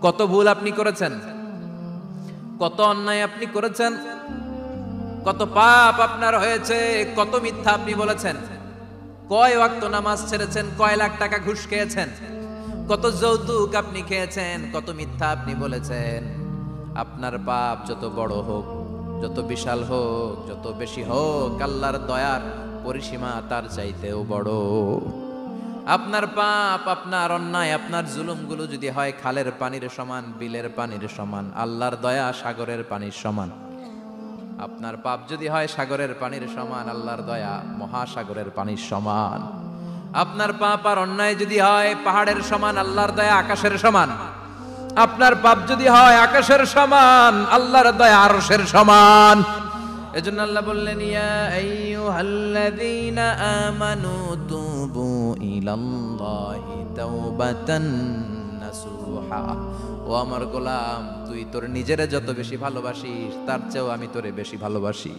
কত ভুল আপনি করেছেন, কত অন্যায় আপনি করেছেন, কত পাপ আপনার হয়েছে, কত মিথ্যা আপনি বলেছেন, কয় ওয়াক্ত নামাজ ছেড়েছেন, কয় লাখ টাকা ঘুষ খেয়েছেন, কত যৌতুক আপনি খেয়েছেন, কত মিথ্যা আপনি বলেছেন। আপনার পাপ যত বড় হোক, যত বিশাল হোক, যত বেশি হোক, আল্লাহর দয়ার পরিসীমা তার চাইতেও বড়। আপনার পাপ, আপনার অন্যায়, আপনার জুলুমগুলো যদি হয় খালের পানির সমান, বিলের পানির সমান, আল্লাহর দয়া সাগরের পানির সমান। আপনার পাপ যদি হয় সাগরের পানির সমান, আল্লাহর দয়া মহাসাগরের পানির সমান। আপনার পাপ আর অন্যায় যদি হয় পাহাড়ের সমান, আল্লাহর দয়া আকাশের সমান। আপনার পাপ যদি হয় আকাশের সমান, আল্লাহর দয়া আরশের সমান। এজন্য আল্লাহ বললেন, ইয়া আইয়ুহাল্লাযীনা আমানু তুবু ইলাল্লাহি তাওবাতান নাসুহা। ও আমার গোলাম, তুই তোর নিজেরে যত বেশি ভালোবাসিস তার চেয়েও আমি তোরে বেশি ভালোবাসি।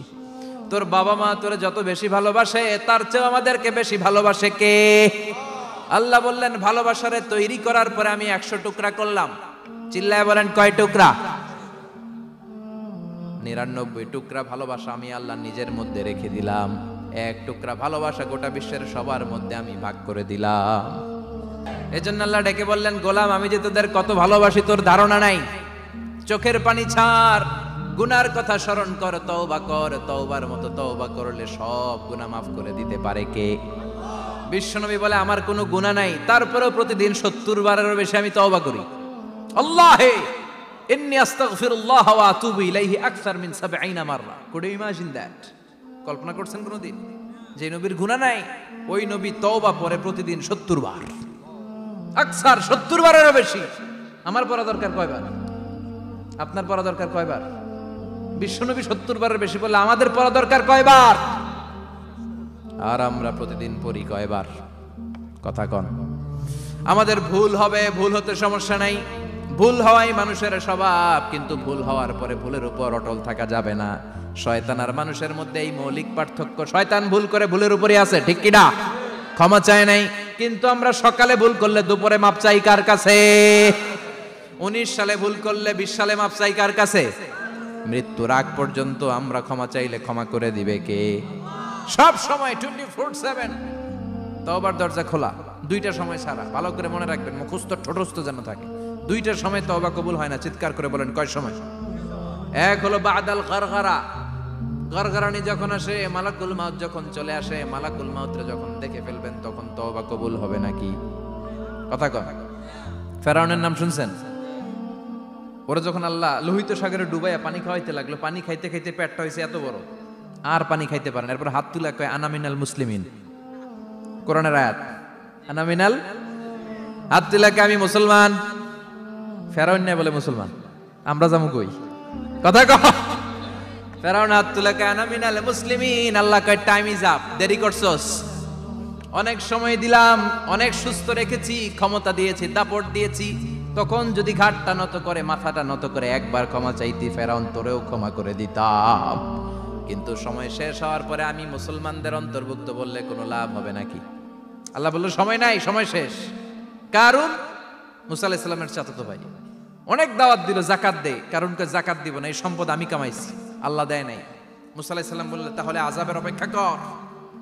তোর বাবা মা তোরে যত বেশি ভালোবাসে তার চেয়েও আমাদেরকে বেশি ভালোবাসে কে? আল্লাহ বললেন, ভালোবাসারে তৈরি করার পরে আমি 100 টুকরা করলাম। চিল্লায় বলেন, কয় টুকরা? 99 টুকরা ভালোবাসা আমি আল্লাহ নিজের মধ্যে রেখে দিলাম। 1 টুকরা ভালোবাসা গোটা বিশ্বের সবার মধ্যে আমি ভাগ করে দিলাম। এজন্য আল্লাহ ডেকে বললেন, গোলাম আমি যে তোদের কত ভালোবাসি তোর ধারণা নাই। চোখের পানি ছাড়, গুনার কথা স্মরণ কর, তওবা কর। তওবার মতো তওবা করলে সব গুনাহ মাফ করে দিতে পারে কে? বিশ্বনবী বলে, আমার কোনো গুনাহ নাই, তারপরেও প্রতিদিন 70 বারেরও বেশি আমি তওবা করি। আল্লাহে ইন্নী আস্তাগফিরুল্লাহ ওয়া আতুবু ইলাইহি আকসার মিন 70 মাররা। Could you imagine that? কল্পনা করছেন কোনদিন যে নবীর গুনাহ নাই, ওই নবী তওবা পড়ে প্রতিদিন 70 বার, আকসার 70 বারেরও বেশি। আমার পড়া দরকার কয়বার? আপনার পড়া দরকার কয়বার? বিশ্বনবী 70 বারের বেশি বললে আমাদের পড়া দরকার কয়বার? আর আমরা প্রতিদিন পড়ি কয়বার? কথা কন। আমাদের ভুল হবে, ভুল হতে সমস্যা নাই, ভুল হওয়াই মানুষের স্বভাব, কিন্তু ভুল হওয়ার পরে ভুলের উপর অটল থাকা যাবে না। শয়তান আর মানুষের মধ্যে এই মৌলিক পার্থক্য। শয়তান ভুল করে ভুলের উপরই আছে, ঠিক কি না? ক্ষমা চায় নাই, কিন্তু আমরা সকালে ভুল করলে দুপুরে মাপ চাই কার কাছে? 19 সালে ভুল করলে 20 সালে মাপ চাই কার কাছে? মৃত্যুর আগ পর্যন্ত আমরা ক্ষমা চাইলে ক্ষমা করে দিবে কে? সব সময় 24/7 তওবার দরজা খোলা, 2টা সময় ছাড়া। ভালো করে মনে রাখবেন, মুখস্থ ঠোঁটস্থ যেন থাকে। 2টার সময় তওবা কবুল হয় না। চিৎকার করে বলেন, কয় সময়? এক হলো বাদাল গারগারা, গারগারানি যখন আসে, মালাকুল মাউত যখন চলে আসে, মালাকুল মাউতরে যখন দেখে ফেলবেন তখন তওবা কবুল হবে নাকি? কথা কন। ফেরাউনের নাম শুনছেন? ওরা যখন আল্লাহ লোহিত সাগরে ডুবাইয়া পানি খাওয়াইতে লাগলো, পানি খাইতে খাইতে পেটটা হয়েছে এত বড়, আর পানি খাইতে পারেন। এরপর হাত তুলে কয়, আনা মিনাল মুসলিমিন। কোরআনের আয়াত, আনা মিনাল, হাত তুলে কয়, আমি মুসলমান। ফেরাউন না বলে মুসলমান, আমরা যাবো কই? কথা কহ। ফেরাউন হাত তুলে কয়, আনা মিনাল মুসলিমিন। আল্লাহ কয়, টাইম ইজ আপ, দেরি করছস। অনেক সময় দিলাম, অনেক সুস্থ রেখেছি, ক্ষমতা দিয়েছি, দাপট দিয়েছি, তখন যদি ঘাটটা নত করে, মাথাটা নত করে একবার ক্ষমা চাইতি, ফেরাউন তোরেও ক্ষমা করে দিতাম। কিন্তু সময় শেষ হওয়ার পরে আমি মুসলমানদের অন্তর্ভুক্ত বললে কোনো লাভ হবে নাকি? আল্লাহ বলল, সময় নাই, সময় শেষ। কারণ মুসা আলাইহিস সালামের চাচাতো ভাই অনেক দাওয়াত দিল, জাকাত দে। কারণকে জাকাত দিব না, এই সম্পদ আমি কামাইছি, আল্লাহ দেয় নাই। মুসা আলাইহিস সালাম বললেন, তাহলে আযাবের অপেক্ষা কর।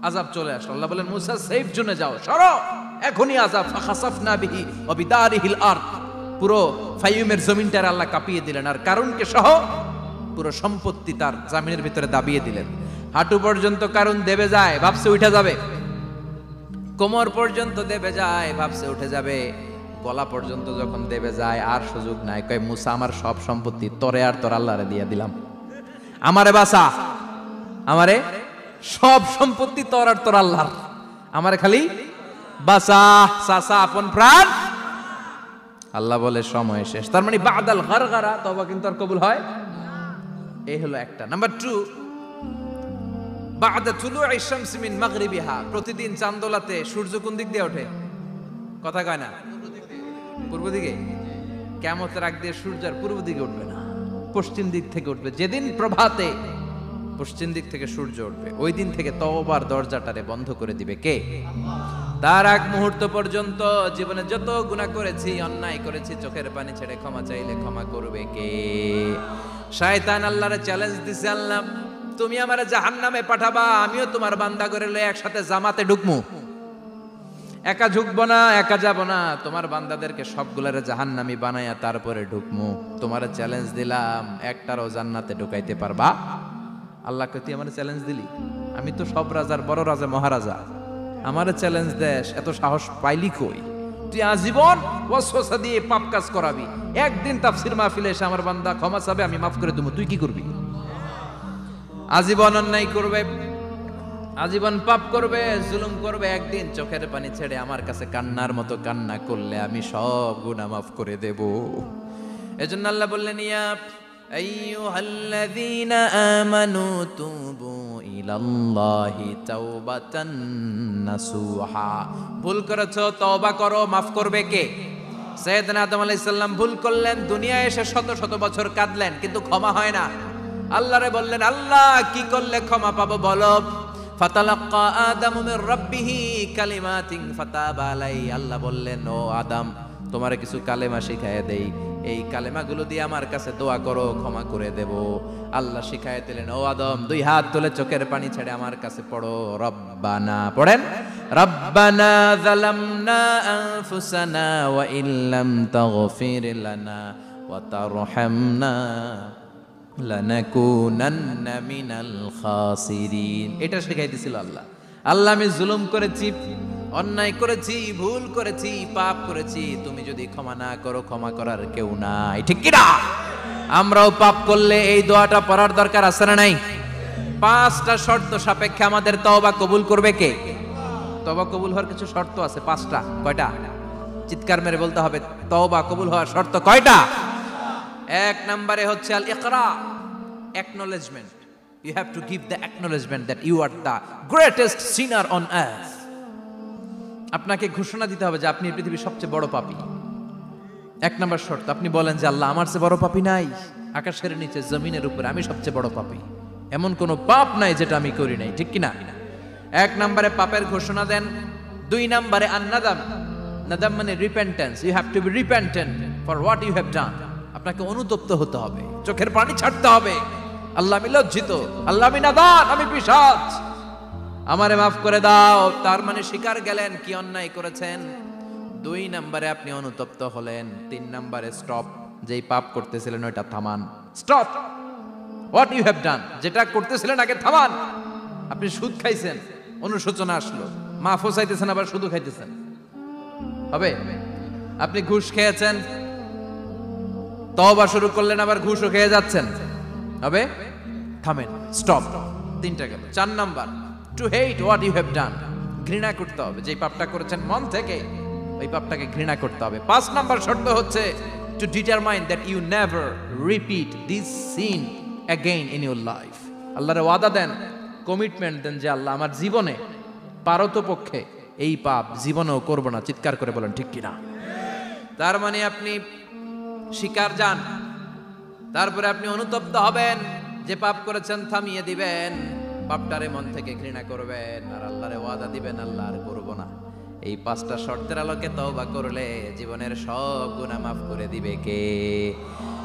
আযাব চলে আসলো। আল্লাহ বলেন, মুসা সেফ জোনে যাও, সরো, এখনই আযাব। ফাখাসাফনা বিহি ওয়া বিদারিহিল আরদ। পুরো ফাইয়ুমের জমিনটার আল্লাহ কাঁপিয়ে দিলেন, আর কারুনকে সহ পুরো সম্পত্তি তার জামিনের ভিতরে দাবিয়ে দিলেন। হাঁটু পর্যন্ত কারুন দেবে যায়, ভাবছে উঠে যাবে। কোমর পর্যন্ত দেবে যায়, ভাবছে উঠে যাবে। গলা পর্যন্ত যখন দেবে যায়, আর সুযোগ নাই। কয়, মুসা আমার সব সম্পত্তি তোরে আর তোর আল্লাহরে দিয়ে দিলাম, আমারে বাঁচা, আমারে সব সম্পত্তি তোর আর তোর আল্লাহর, আমারে খালি বাঁচা, চাচা আপন প্রাণ। আল্লাহ বলে, সময় শেষ। তার মানে বাদাল গারগারা, তওবা কিন্তু আর কবুল হয়। এই হলো একটা। নাম্বার 2, বাদা তুলুই শামসি মিন মাগরিবিহা। প্রতিদিন চাঁদোলাতে সূর্য কোন দিক দিয়ে ওঠে? কথা কয় না? পূর্ব দিকে। কিয়ামতের আগ দিয়ে সূর্য আর পূর্ব দিকে উঠবে না, পশ্চিম দিক থেকে উঠবে। যেদিন প্রভাতে পশ্চিম দিক থেকে সূর্য উঠবে, ওই দিন থেকে তওবার দরজাটারে বন্ধ করে দিবে কে? তার আগ মুহূর্ত পর্যন্ত জীবনে যত গুনাহ করেছি, অন্যায় করেছি, চোখের পানি ছেড়ে ক্ষমা চাইলে ক্ষমা করবে কে? শয়তান আল্লাহরে চ্যালেঞ্জ দিছে, আল্লাহ তুমি আমারে জাহান্নামে পাঠাবা, আমিও তোমার বান্দা করে লয়ে একসাথে জামাতে ঢুকমু। একা ঢুকবো না, একা যাব না, তোমার বান্দাদেরকে সবগুলারে জাহান্নামী বানায়া তারপরে ঢুকমু। তোমারে চ্যালেঞ্জ দিলাম, একটারও জান্নাতে ঢুকাইতে পারবা? আল্লাহ কে তুই আমার চ্যালেঞ্জ দিলি? আমি তো সব রাজার বড় রাজা, মহারাজা, আমারে চ্যালেঞ্জ দেশ, এত সাহস পাইলি কই? তুই আজীবন ওয়াসওয়াসা দিয়ে পাপ কাজ করাবি, একদিন তাফসীর মাহফিলে এসে আমার বান্দা ক্ষমা চাবে, আমি মাফ করে দেবো, তুই কি করবি? আজীবন অন্যায় করবে, আজীবন পাপ করবে, জুলুম করবে, একদিন চোখের পানি ছেড়ে আমার কাছে কান্নার মতো কান্না করলে আমি সব গুনাহ মাফ করে দেব। এজন্য আল্লাহ বললেন, ইয়া আইয়ুহাল্লাযীনা আমানু তুবু ইলাল্লাহি তাওবাতান নাসুহা। ভুল করেছো, তওবা করো, মাফ করবে কে? সাইয়েদনা আদম আলাইহিস সালাম ভুল করলেন, দুনিয়ায় এসে শত শত বছর কাঁদলেন, কিন্তু ক্ষমা হয় না। আল্লাহরে বললেন, আল্লাহ কি করলে ক্ষমা পাবো বলো? ফাতালাক্কা আদামু মির রাব্বিহি কালিমাতিন ফাতাবা আলাইহি। আল্লাহ বললেন, ও আদম, তোমারে কিছু কালেমা শিখায়ে দেই, এই কালেমাগুলো দিয়ে আমার কাছে দোয়া করো, ক্ষমা করে দেব। আল্লাহ শিখায়ে দিলেন, ও আদম, দুই হাত তুলে চোখের পানি ছেড়ে আমার কাছে পড়ো, রব্বানা, পড়েন, রব্বানা যালামনা আনফুসানা ওয়া ইল্লাম তাগফির লানা ওয়া তারহামনা লানাকুনান্না মিনাল খাসিরিন। এটা শিখাইতেছিল আল্লাহ। আল্লাহ, আমি জুলুম করেছি, অন্যায় করেছি, ভুল করেছি, পাপ করেছি, তুমি যদি ক্ষমা না করো, ক্ষমা করার কেউ নাই, ঠিক কি না? আমরাও পাপ করলে এই দোয়াটা পড়ার দরকার আছে না নাই? 5টা শর্ত সাপেক্ষে আমাদের তওবা কবুল করবে কে? তওবা কবুল হওয়ার কিছু শর্ত আছে, 5টা। কয়টা? চিৎকার মেরে বলতে হবে, তওবা কবুল হওয়ার শর্ত কয়টা? 1 নম্বরে হচ্ছে আল ইকরা, acknowledgement. You have to give the acknowledgement that you are the greatest sinner on earth. আপনাকে ঘোষণা দিতে হবে যে আপনি পৃথিবীর সবচেয়ে বড় পাপী। 1 নম্বর শর্ত, আপনি বলেন যে আল্লাহ, আমার চেয়ে বড় পাপী নাই, আকাশের নিচে জমিনের উপরে আমি সবচেয়ে বড় পাপী, এমন কোন পাপ নাই যেটা আমি করি নাই, ঠিক কি না? 1 নম্বরে পাপের ঘোষণা দেন। 2 নম্বরে আন-নাদাম, নাদাম মানে repentance. You have to be repentant for what you have done. আপনাকে অনুতপ্ত হতে হবে, চোখের পানি ছাড়তে হবে। আল্লাহ, আমি লজ্জিত, আল্লাহ আমি নাদান, আমি পিশাচ, আমারে মাফ করে দাও। তার মানে স্বীকার গেলেন কি অন্যায় করেছেন। 2 নম্বরে আপনি অনুতপ্ত হলেন। 3 নম্বরে স্টপ, যেই পাপ করতেছিলেন ওইটা থামান। Stop what you have done, যেটা করতেছিলেন আগে থামান। আপনি সুদ খাইছেন, অনুশোচনা আসলো, মাফও চাইতেছেন, আবার সুদও খাইতেছেন, হবে? আপনি ঘুষ খেয়েছেন, তওবা শুরু করলেন, আবার ঘুষও খেয়ে যাচ্ছেন, হবে? থামেন, স্টপ। 3টা গেল। 4 number, to hate what you have done, ঘৃণা করতে হবে, যে পাপটা করেছেন মন থেকে ওই পাপটাকে ঘৃণা করতে হবে। 5 নাম্বার শর্ত হচ্ছে to determine that you never repeat this sin again in your life. আল্লাহর ওয়াদা দেন, কমিটমেন্ট দেন যে আল্লাহ, আমার জীবনে পারতপক্ষে এই পাপ জীবনেও করব না। চিৎকার করে বলেন, ঠিক কিনা? তার মানে আপনি শিকার যান, তারপরে আপনি অনুতপ্ত হবেন, যে পাপ করেছেন থামিয়ে দিবেন, পাপটারে মন থেকে ঘৃণা করবেন, আর আল্লাহরে ওয়াদা দিবেন, আল্লাহ আর করব না। এই 5টা শর্তের আলোকে তওবা করলে জীবনের সব গুনাহ মাফ করে দিবে কে?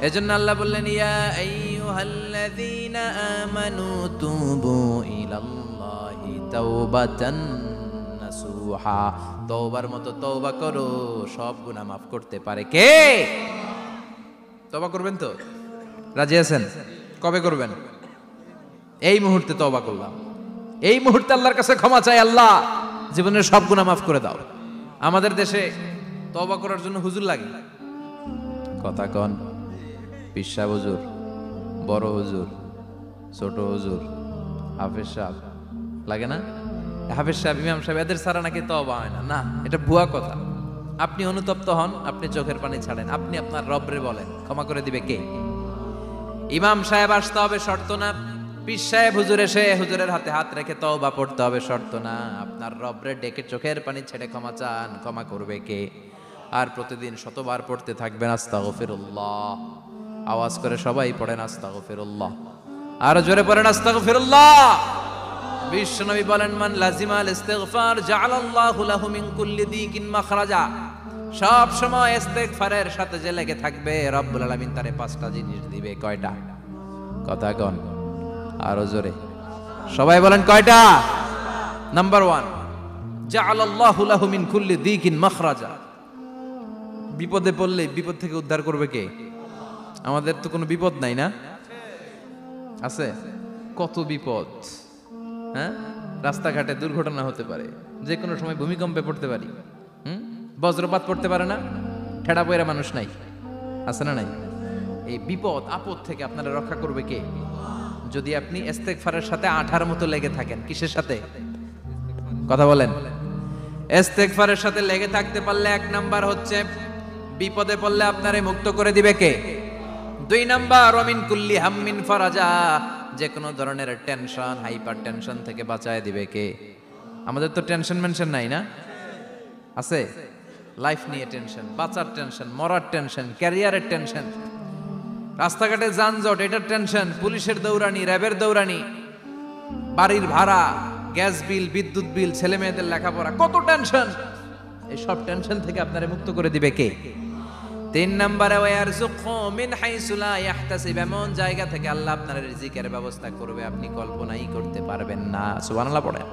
এজন্য আল্লাহ বললেন, ইয়া আইয়ুহাল্লাযীনা আমানু তুবু ইলাল্লাহি তাওবাতান নাসুহা। তওবার মতো তওবা করো, সব গুনাহ মাফ করতে পারে কে? তওবা করবেন তো? রাজি আছেন? কবে করবেন? এই মুহূর্তে তওবা করলাম, এই মুহূর্তে আল্লাহর কাছে ক্ষমা চাই, আল্লাহ জীবনের সব গুনাহ মাফ করে দাও। আমাদের দেশে তওবা করার জন্য হুজুর লাগে, কথা কন, পিসা হুজুর, বড় হুজুর, ছোট হুজুর, হাফেজ সাহেব লাগে না? হাফেজ সাহেব, ইমাম সাহেব, এদের ছাড়া নাকি তওবা হয় না। না, এটা ভুয়া কথা। আপনি অনুতপ্ত হন, আপনি চোখের পানি ছাড়েন, আপনি আপনার রবরে বলেন, ক্ষমা করে দিবে কে? ইমাম সাহেব আসতে হবে শর্ত না, পীর সাহেব হুজুর এসে হুজুরের হাতে হাত রেখে তওবা পড়তে হবে শর্ত না। আপনার রবরে ডেকে চোখের পানি ছেড়ে ক্ষমা চান, ক্ষমা করবে কে? আর প্রতিদিন শতবার পড়তে থাকবেন আস্তাগফিরুল্লাহ। আওয়াজ করে সবাই পড়েন আস্তাগফিরুল্লাহ, আর জোরে পড়েন আস্তাগফিরুল্লাহ। বিশ্বনবী বলেন, মান লাজিমাল ইস্তিগফার জাআলাল্লাহু লাহু মিন কুল্লি দিকিন মাখরাজা। সব সময় ইস্তিগফারের সাথে যে লেগে থাকবে, রব্বুল আলামিন তারে 5টা জিনিস দিবে। কয়টা? কথা কন আরো জোরে, সবাই বলেন কয়টা? নাম্বার 1, জাআলাল্লাহু লাহু মিন কুল্লি দিকিন মাখরাজা। বিপদে পড়লে বিপদ থেকে উদ্ধার করবে কে? আমাদের তো কোনো বিপদ নাই না? আছে? কত বিপদ, হ্যাঁ? রাস্তাঘাটে দুর্ঘটনা হতে পারে, যে কোনো সময় ভূমিকম্পে পড়তে পারি, বজ্রপাত পড়তে পারে না, ঠেড়া পয়রা মানুষ নাই, আছে না নাই? এই বিপদ আপদ থেকে আপনারা রক্ষা করবে কে? যদি আপনি ইস্তেগফারের সাথে আঠার মতো লেগে থাকেন। কিসের সাথে? কথা বলেন। ইস্তেগফারের সাথে লেগে থাকতে পারলে 1 নাম্বার হচ্ছে বিপদে পড়লে আপনারে মুক্ত করে দিবে কে? 2 নাম্বার ওমিন কুল্লি হাম্মিন ফারাজা, যে কোনো ধরনের টেনশন, হাইপার টেনশন থেকে বাঁচায় দিবে কে? আমাদের তো টেনশন মেনশন নাই না? আছে? লাইফ নিয়ে টেনশন, বাঁচার টেনশন, মরার টেনশন, ক্যারিয়ারের টেনশন, রাস্তাঘাটে যানজট এটার টেনশন, পুলিশের দৌড়ানি, র্যাবের দৌড়ানি, বাড়ির ভাড়া, গ্যাস বিল, বিদ্যুৎ বিল, ছেলে মেয়েদের লেখাপড়া, কত টেনশন। এই সব টেনশন থেকে আপনারে মুক্ত করে দিবে কে? 3 নম্বরে ওয়ারযুকহু মিন হাইসু লা ইয়াহতাসিব, এমন জায়গা থেকে আল্লাহ আপনার রিজিকের ব্যবস্থা করবে আপনি কল্পনাই করতে পারবেন না। সুবহানাল্লাহ পড়েন।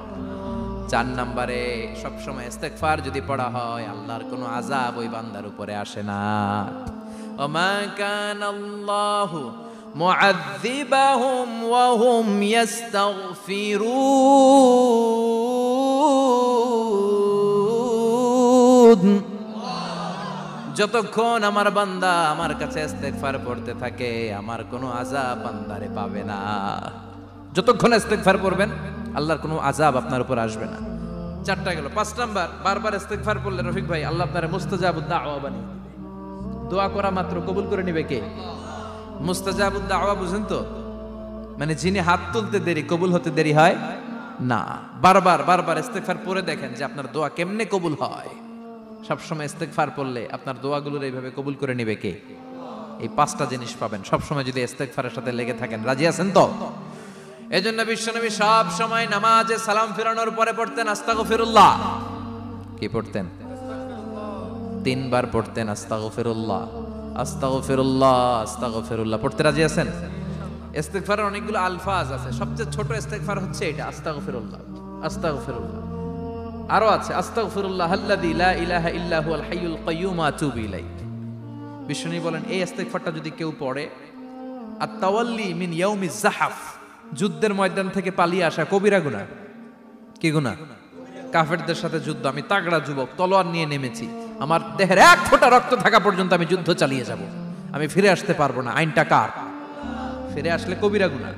4 নম্বরে সবসময় ইস্তেগফার যদি পড়া হয়, আল্লাহর কোনো আযাব ওই বান্দার উপরে আসে না। ওমা কানাল্লাহু মুআযযিবাহুম ওয়া হুম ইস্তাগফিরুন, যতক্ষণ আমার বান্দা আমার কাছে ইস্তেগফার পড়তে থাকে, আমার কোনো আযাব বান্দারে পাবে না। যতক্ষণ ইস্তেগফার পড়বেন, আল্লাহর কোনো আযাব আপনার উপর আসবে না। 4টা গেল। 5 নাম্বার, বারবার ইস্তেগফার পড়লে রফিক ভাই আল্লাহ আপনারে মুস্তাজাবুদ দাওয়া বানিয়ে, দোয়া করা মাত্র কবুল করে নেবে কে? মুস্তাজাবুদ দাওয়া বুঝেন তো? মানে যিনি হাত তুলতে দেরি, কবুল হতে দেরি হয় না। বারবার বারবার ইস্তেগফার পড়ে দেখেন যে আপনার দোয়া কেমনে কবুল হয়। সবসময় ইস্তেগফার পড়লে আপনার দোয়াগুলোর এইভাবে কবুল করে নেবে কে? এই 5টা জিনিস পাবেন সবসময় যদি ইস্তেগফারের সাথে লেগে থাকেন। রাজি আছেন তো? এজন্য বিশ্বনবী সব সময় নামাজে সালাম ফিরানোর পরে পড়তেন আস্তাগফিরুল্লাহ। কি পড়তেন? 3 বার পড়তেন আস্তাগফিরুল্লাহ, আস্তাগফিরুল্লাহ, আস্তাগফিরুল্লাহ। পড়তে রাজি আছেন? ইস্তেগফারের অনেকগুলো আলফাজ আছে, সবচেয়ে ছোট ইস্তেগফার হচ্ছে এটা, আস্তাগফিরুল্লাহ, আস্তাগফিরুল্লাহ। আরো আছে আস্তাগফিরুল্লাহ আল্লাযী লা ইলাহা ইল্লা হুয়াল হাইয়ুল কাইয়্যুম ওয়া আতুবু ইলাইহি। বিশ্বনবী বলেন এই ইস্তেগফারটা যদি কেউ পড়ে, আত-তাওয়াল্লি মিন ইয়াউমিজ যাহাফ, যুদ্ধের ময়দান থেকে পালিয়ে আসা কবিরা গুনাহ। কি গুনাহ? কাফেরদের সাথে যুদ্ধ, আমি তাগড়া যুবক, তলোয়ার নিয়ে নেমেছি, আমার দেহের 1 ফোঁটা রক্ত থাকা পর্যন্ত আমি যুদ্ধ চালিয়ে যাব, আমি ফিরে আসতে পারবো না। আইনটা কার? ফিরে আসলে কবিরা গুনাহ।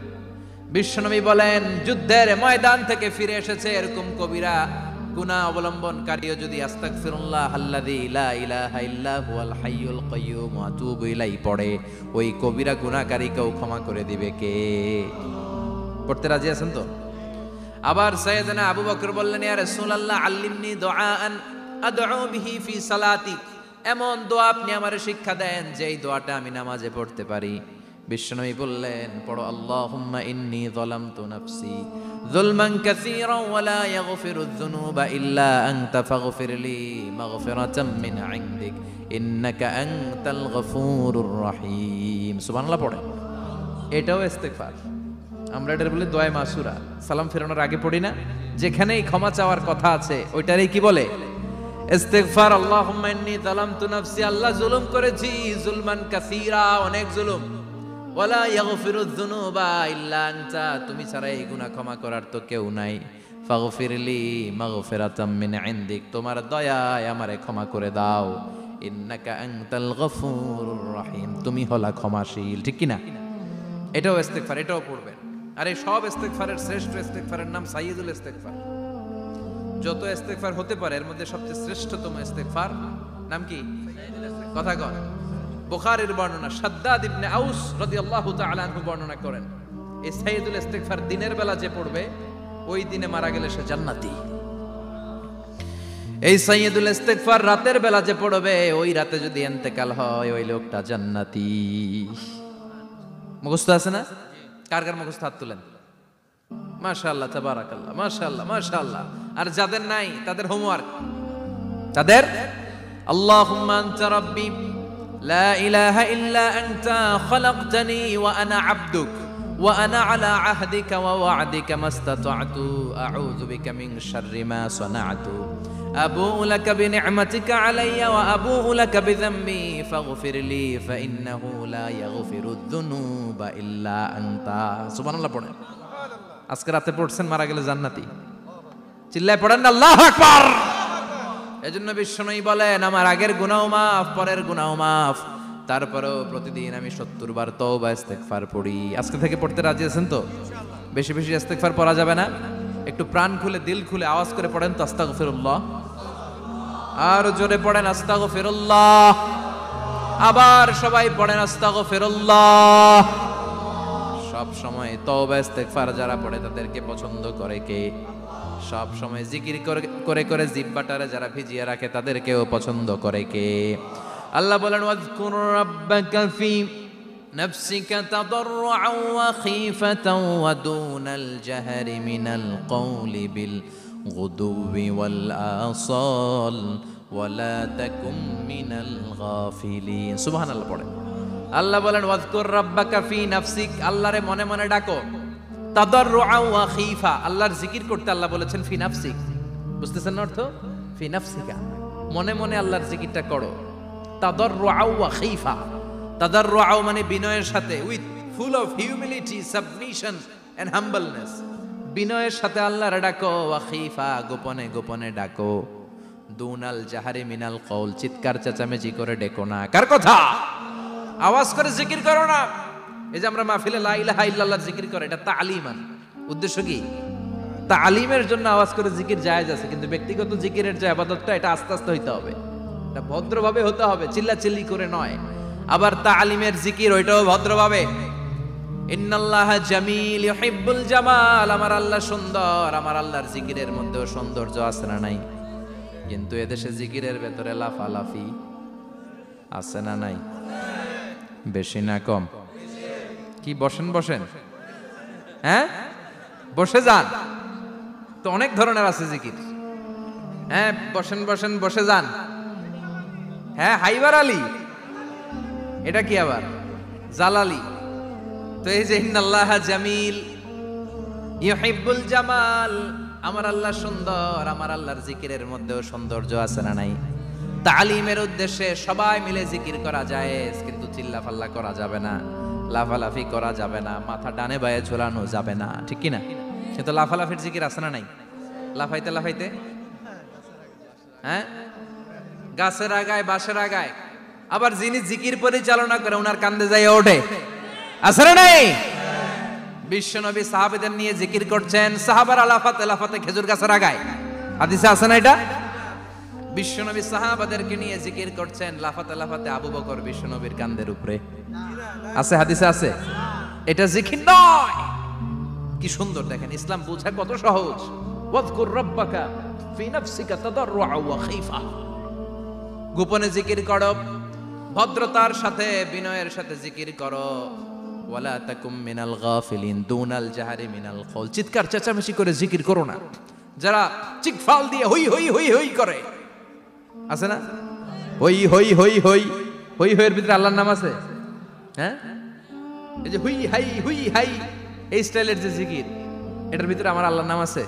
বিশ্বনবী বলেন যুদ্ধের ময়দান থেকে ফিরে এসেছে এরকম কবিরা গুনাহ অবলম্বনকারীও যদি আস্তাগফিরুল্লাহ আল্লাযী লা ইলাহা ইল্লা হুয়াল হাইয়ুল কাইয়্যুম ওয়া আতুবু ইলাইহি পড়ে, ওই কবিরা গুনাহকারীকেও ক্ষমা করে দিবে কে? পড়তে রাজি আছেন তো? আবার সাইয়েদনা আবু বকর বললেন, ইয়া রাসূলুল্লাহ আল্লিমনি দুআআন আদউ বিহি ফি সালাতি, এমন দোয়া আপনি আমারে শিক্ষা দেন যেই দোয়াটা আমি নামাজে পড়তে পারি। বিশ্বনবী বললেন পড়ো, আল্লাহুম্মা ইন্নী যালামতু নাফসি যুলমান কাসীরান ওয়া লা ইয়াগফিরুয যুনুবা ইল্লা আনতা ফাগফিরলি মাগফিরাতাম মিন ইনদিক ইন্নাকা আনতাল গফুরুর রহিম। সুবহানাল্লাহ পড়ে। এটাও ইস্তেগফার। আমরা এটার বলি দোয়া মাসুরা, সালাম ফেরানোর আগে পড়ি না? যেখানেই ক্ষমা চাওয়ার কথা আছে ওইটারই কি বলে? ইস্তেগফার। আল্লাহুম্মা ইন্নী যালামতু নাফসি, আল্লাহ জুলুম করেছি, যুলমান কাসীরা, অনেক জুলুম, ওয়ালা ইয়াগফিরুয যুনুবা ইল্লা আনতা, তুমি ছাড়া এই গুনাহ ক্ষমা করার তো কেউ নাই। ফাগফিরলি মাগফিরাতাম মিন ইনদিক, তোমার দয়ায় আমারে ক্ষমা করে দাও। ইন্নাকা আনতাল গফুরুর রহিম, তুমি হলা ক্ষমাশীল। ঠিক কি না? এটাও ইস্তেগফার, এটাও পড়বেন। আর এই সব ইস্তেগফারের শ্রেষ্ঠ ইস্তেগফারের নাম সাইয়্যিদুল ইস্তেগফার। যত ইস্তেগফার হতে পারে এর মধ্যে সবচেয়ে শ্রেষ্ঠতম ইস্তেগফার নাম কি? কথা কন। বুখারীর বর্ণনা, শাদ্দাদ ইবনে আউস রাদিয়াল্লাহু তাআলা আনহু বর্ণনা করেন, এই সাইয়্যিদুল ইস্তেগফার দিনের বেলা যে পড়বে ওই দিনে মারা গেলে সে জান্নাতি। এই সাইয়্যিদুল ইস্তেগফার রাতের বেলা যে পড়বে ওই রাতে যদি ইন্তেকাল হয় ওই লোকটা জান্নাতি। মুখস্থ আছে না? কার কার মুখস্থ? হাত তুলেন। মাশাআল্লাহ, তাবারাকাল্লাহ, মাশাআল্লাহ, মাশাআল্লাহ। আর যাদের নাই তাদের হোমওয়ার্ক, তাদের আল্লাহুম্মা আনতা রাব্বি লা ইলাহা ইল্লা আনতা খালাকতানি ওয়া আনা আবদুক ওয়া আনা আলা আহদিকা ওয়া ওয়া'দিকা মাস্তাতা'তু আউযু বিকা মিন শাররি মা সানা'তু আবু'ু লাকা বিনি'মাতিকা আলাইয়া ওয়া আবু'ু লাকা বিযামবি ফাগফির লি ফাইন্নাহু লা ইয়াগফিরুদ যুনুবা ইল্লা আনতা। সুবহানাল্লাহ পড়েন। আজকে রাতে পড়ছেন, মারা গেলে জান্নাতি। চিল্লায় পড়েন আল্লাহু আকবার। এজন্য বিশ্বনবী বলেন, আমার আগের গুনাহ মাফ, পরের গুনাহ মাফ, তারপরেও প্রতিদিন আমি 70 বার তওবা ইস্তেগফার পড়ি। আজকে থেকে পড়তে রাজি আছেন তো? বেশি বেশি ইস্তেগফার পড়া যাবে না? একটু প্রাণ খুলে, দিল খুলে আওয়াজ করে পড়েন তো আস্তাগফিরুল্লাহ। আর জোরে পড়েন আস্তাগফিরুল্লাহ। আবার সবাই পড়েন আস্তাগফিরুল্লাহ। সব সময় তওবা ইস্তেগফার যারা পড়ে তাদেরকে পছন্দ করে কে? সব সময় জিকির করে করে জিহ্বাটারে যারা ভিজিয়ে রাখে তাদেরকেও পছন্দ করে কে? আল্লাহ বলেন, ওয়াজকুর রাব্বাকা ফি নাফসিকা তাদাররুআন ওয়া খীফাতান ওয়া দুনাল জাহরি মিনাল কওলি বিল গুদুবি ওয়াল আসাল ওয়া লা তাকুম মিনাল গাফিলিন। সুবহানাল্লাহ পড়েন। আল্লাহ বলেন, ওয়াজকুর রাব্বাকা ফি নাফসিক, আল্লাহরে মনে মনে ডাকো। তাদাররুআন ওয়া খীফা, আল্লাহর জিকির করতে আল্লাহ বলেছেন ফি নাফসিক। বুঝতেছেন না অর্থ? ফি নাফসিকা, মনে মনে আল্লাহর জিকিরটা করো। তাদাররুআন ওয়া খীফা, তাদাররুআ মানে বিনয়ের সাথে, with full of humility, submission and humbleness. বিনয়ের সাথে আল্লাহর ডাকো। ওয়া খীফা, গোপনে গোপনে ডাকো। দুনাল জাহারি মিনাল কওল, চিৎকার চেঁচামেচি করে ডেকো না। কার কথা? আওয়াজ করে জিকির করো না। এই যে আমরা মাহফিলে লা ইলাহা ইল্লাল্লাহ জিকির করে, এটা তালিমান। উদ্দেশ্য কি? তালিমের জন্য আওয়াজ করে জিকির জায়েজ আছে, কিন্তু ব্যক্তিগত জিকিরের যে ইবাদতটা, এটা আস্তে আস্তে হইতে হবে, এটা ভদ্রভাবে হতে হবে, চিল্লাচিল্লি করে নয়। আবার তালিমের জিকির, ওইটাও ভদ্রভাবে। ইন্নাল্লাহা জামিল ইউহিব্বুল জামাল, আমার আল্লাহ সুন্দর, আমার আল্লাহর জিকিরের মধ্যেও সৌন্দর্য আছে না নাই? কিন্তু এদেশে জিকিরের ভেতরে লাফালাফি আছে না নাই? বেশি না কম? কি বসেন বসেন, হ্যাঁ বসে যান তো, অনেক ধরনের আছে জিকির। হ্যাঁ বসেন বসেন, বসে যান। হ্যাঁ হাইবার আলী, এটা কি আবার জালালি? তো এই যে ইন্নাল্লাহা জামিল ইউহিব্বুল জামাল, আমার আল্লাহ সুন্দর, আমার আল্লাহর জিকিরের মধ্যেও সৌন্দর্য আছে না নাই? তালিমের উদ্দেশ্যে সবাই মিলে জিকির করা যায়, কিন্তু চিল্লাফাল্লা করা যাবে না, লাফালাফি করা যাবে না, মাথা ডানে বায়ে ঝোলানো যাবে না, ঠিক কি না? কিন্তু লাফালাফির জিকির আছে না নাই? লাফাইতে লাফাইতে, হ্যাঁ গাছের আগায়, বাঁশের আগায়। আবার যিনি জিকির পরিচালনা করে ওনার কান্দে যাই ওঠে, আছে না নাই? বিশ্বনবী সাহাবাদের নিয়ে জিকির করছেন, সাহাবারা লাফাতে লাফাতে খেজুর গাছের আগায়। হাদিসে আছে না এটা? বিশ্বনবী সাহাবাদেরকে নিয়ে জিকির করছেন, লাফাতে লাফাতে আবু বকর বিশ্বনবীর কান্দের উপরে। আছে, হাদিসে আছে। এটা জিকির নয়। কি সুন্দর দেখেন, ইসলাম বোঝা কত সহজ। ওয়াজকুর রাব্বাকা ফি নাফসিকা তাদাররুআ ওয়া খীফা, গোপনে জিকির করো, ভদ্রতার সাথে বিনয়ের সাথে জিকির করো। ওয়ালা তাকুম মিনাল গাফিলিন, দুনাল জাহারি মিনাল কওল, চিৎকার চেঁচামেচি করে জিকির করো না। যারা চিকফাল দিয়ে হই হই হই হই করে, আছে না? হই হই হই হই হই হইয়ের ভিতরে আল্লাহর নাম আছে। হ্যাঁ এই যে হুই হাই হুই হাই, এই স্টাইলের যে জিকির, এটার ভিতরে আমার আল্লাহর নাম আছে?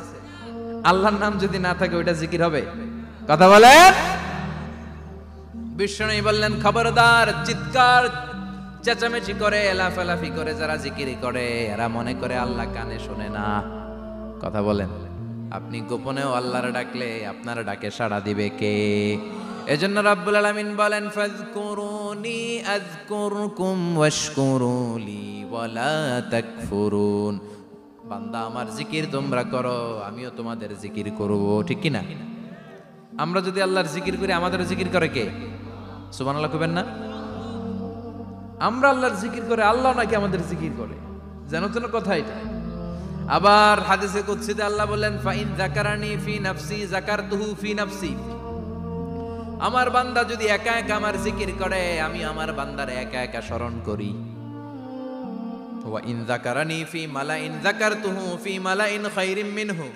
আল্লাহর নাম যদি না থাকে ওইটা জিকির হবে? কথা বলেন। বিশ্বনবী বললেন, খবরদার, চিৎকার চেঁচামেচি করে লাফালাফি করে যারা জিকিরি করে, এরা মনে করে আল্লাহ কানে শোনে না। কথা বলেন। আপনি গোপনেও আল্লাহর ডাকলে আপনার ডাকে সাড়া দিবে কে? এজন্য রাব্বুল আলামিন বলেন, ফাযকুরুনি আযকুরকুম ওয়াশকুরুলি ওয়ালা তাকফুরুন। বান্দা আমার জিকির তোমরা করো, আমিও তোমাদের জিকির করব, ঠিক কি না? আমরা যদি আল্লাহর জিকির করি, আমাদের জিকির করে কে? সুবহানাল্লাহ কইবেন না? আমরা আল্লাহর জিকির করে, আল্লাহ নাকি আমাদের জিকির করে, যেন তেন কথা এটা। আবার হাদিসে কুদসিতে আল্লাহ বলেন, ফাইন যাকারানি ফি নাফসি যাকারতুহু ফি নাফসি। আমার বান্দা যদি একা একা আমার জিকির করে, আমি আমার বান্দারে একা একা স্মরণ করি। ওয়া ইন যাকারানি ফি মালাইন যাকারতুহু ফি মালাইন খায়রিম মিনহু।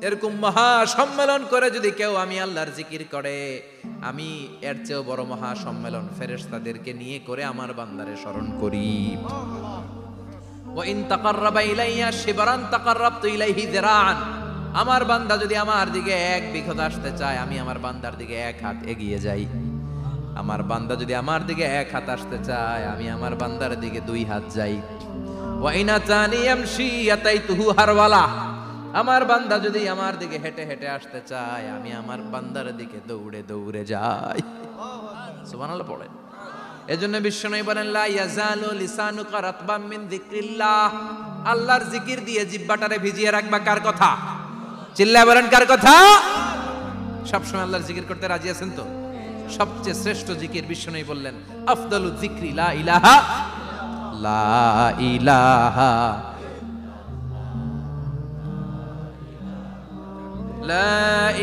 এরকম মহা সম্মেলন করে যদি কেউ আমি আল্লাহর জিকির করে, আমি এর চেয়েও বড় মহা সম্মেলন ফেরেশতাদেরকে নিয়ে করে আমার বান্দারে স্মরণ করি। ওয়া ইন তাকাররাবা ইলাইয়া শিবরান তাকাররাবতু ইলাইহি যিরাআন। আমার বান্দা যদি আমার দিকে এক বিঘত আসতে চায়, আমি আমার বান্দার দিকে এক হাত এগিয়ে যাই। আমার বান্দা যদি আমার দিকে এক হাত আসতে চায়, আমি আমার বান্দার দিকে দুই হাত যাই। ওয়া ইন আতানি ইয়ামশি আতাইতুহু হারওয়ালা। আমার বান্দা যদি আমার দিকে হেঁটে হেঁটে আসতে চায়, আমি আমার বান্দার দিকে দৌড়ে দৌড়ে যাই। সুবহানাল্লাহ পড়েন। এজন্য বিশ্বনবী বলেন, লা ইয়াজালু লিসানুকা রাতবাম মিন যিকরিল্লাহ। আল্লাহর জিকির দিয়ে জিহ্বাটারে ভিজিয়ে রাখবা। কার কথা? চিল্লায় বলেন কার কথা? সবসময় আল্লাহর জিকির করতে রাজি আছেন তো? সবচেয়ে শ্রেষ্ঠ জিকির বিশ্বনবী বললেন, আফদালু যিকরি লা ইলাহা লা ইলাহা লা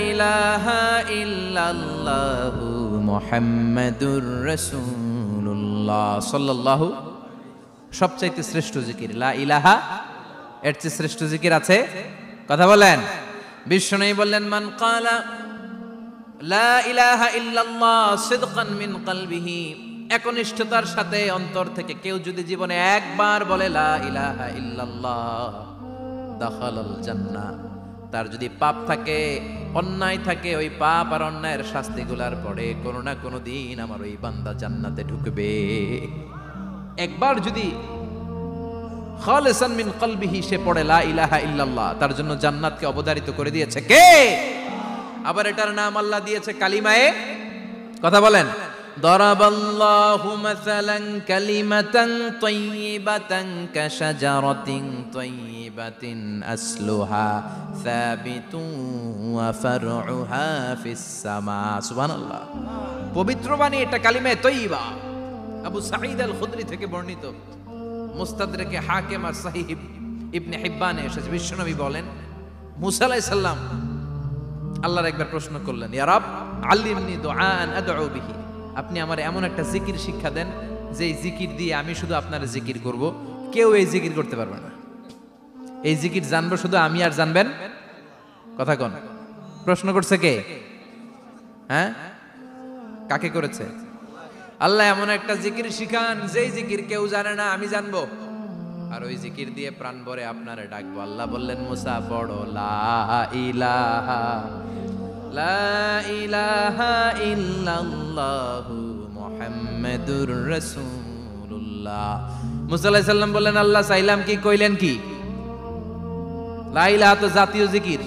ইলাহা ইল্লাল্লাহু মুহাম্মাদুর রাসূলুল্লাহ সাল্লাল্লাহু। সবচাইতে শ্রেষ্ঠ জিকির লা ইলাহা। এর চেয়ে শ্রেষ্ঠ জিকির আছে? কথা বলেন। বিশ্বনবী বললেন, মান ক্বালা লা ইলাহা ইল্লাল্লাহ সিদকান মিন কলবিহি। একনিষ্ঠতার সাথে অন্তর থেকে কেউ যদি জীবনে একবার বলে লা ইলাহা ইল্লাল্লাহ, দাখালাল জান্নাহ। তার যদি পাপ থাকে, অন্যায় থাকে, ওই পাপ আর অন্যায়ের শাস্তিগুলার পরে কোনো না কোনো দিন আমার ওই বান্দা জান্নাতে ঢুকবে। একবার যদি খালিসান মিন কলবিহি সে পড়ে লা ইলাহা ইল্লাল্লাহ, তার জন্য জান্নাতকে অবধারিত করে দিয়েছে কে? আবার এটার নাম আল্লাহ দিয়েছে কালিমায়ে। কথা বলেন। দরাবাল্লাহু মাসালান কালিমাতান তাইয়িবাতান কাশাজারাতিন তাইয়িবাতিন আসলুহা সাবিতুন ওয়া ফারউহা ফিস সামা। সুবহানাল্লাহ। পবিত্র বাণী এটা কালিমায়ে তাইয়িবা। আবু সাঈদ আল খুদরি থেকে বর্ণিত, মুস্তাদরাকে হাকিম আর সহিহ ইবনে হিব্বানে এসেছে। বিশ্বনবী বলেন, মুসা আলাইহিস সালাম আল্লাহর একবার প্রশ্ন করলেন, ইয়া রাব আল্লিমনি দুআআন আদউ বিহি। আপনি আমার এমন একটা জিকির শিক্ষা দেন যে এই জিকির দিয়ে আমি শুধু আপনার জিকির করব, কেউ এই জিকির করতে পারবে না। এই জিকির জানবো শুধু আমি, আর জানবেন কথা কোন? প্রশ্ন করছে কে? হ্যাঁ, কাকে করেছে? আল্লাহ এমন একটা জিকির শিখান যেই জিকির কেউ জানে না, আমি জানবো, আর ওই জিকির দিয়ে প্রাণ ভরে আপনারে ডাকবো। আল্লাহ বললেন, মুসা পড়ো লা ইলাহা লা ইলাহা ইল্লাল্লাহু মুহাম্মাদুর রাসূলুল্লাহ। মুসা আলাইহিস সালাম বললেন, আল্লাহ চাইলাম কি, কইলেন কি? লা ইলাহা তো জাতীয় জিকির,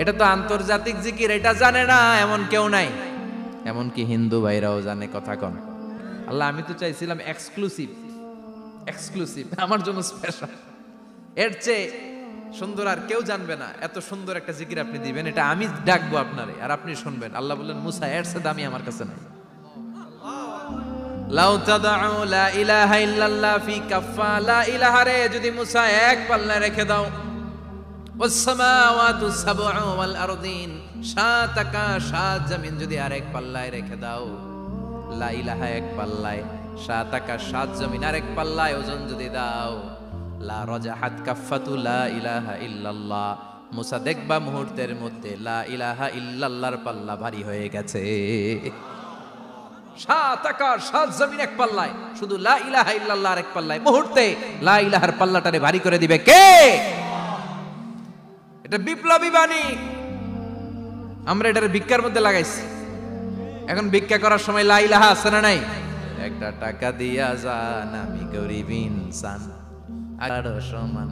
এটা তো আন্তর্জাতিক জিকির, এটা জানে না এমন কেউ নাই। এমনকি হিন্দু ভাইরাও জানে। কথা কন। আল্লাহ আমি তো চাইছিলাম এক্সক্লুসিভ, আমার জন্য স্পেশাল, এর চেয়ে সুন্দর আর কেউ জানবে না। এত সুন্দর একটা জিকির আপনি দিবেন, এটা আমি ডাকবো আপনারে আর আপনি শুনবেন। আল্লাহ বললেন, মুসা এর চেয়ে দামি আমার কাছে নাই। লাউ তাদউ লা ইলাহা ইল্লাল্লাহ ফি কাফা। লা ইলাহা রে যদি মুসা এক পাল্লায় রেখে দাও, ওয়াস সামাওয়াতু সাবউ ওয়াল আরদিন, সাত আকাশ সাত জমিন যদি আরেক পাল্লায় রেখে দাও, লা ইলাহা এক পাল্লায়, সাত আকাশ সাত জমিন আরেক পাল্লায় ওজন যদি দাও, লা রাজাহাত কাফাতু লা ইলাহা ইল্লাল্লাহ। মুসা দেখবা মুহূর্তের মধ্যে লা ইলাহা ইল্লাল্লাহর পাল্লা ভারী হয়ে গেছে। সাত আকাশ সাত জমিন এক পাল্লায়, শুধু লা ইলাহা ইল্লাল্লাহর এক পাল্লায় মুহূর্তে লা ইলাহার পাল্লাটারে ভারী করে দিবে কে? এটা বিপ্লবী বাণী। আমরা এটার ভিক্ষার মধ্যে লাগাইছি। এখন ভিক্ষা করার সময় লা ইলাহা আছে না নাই? একটা টাকা দিয়া যান, আমি গরিব ইনসান আরো সমান।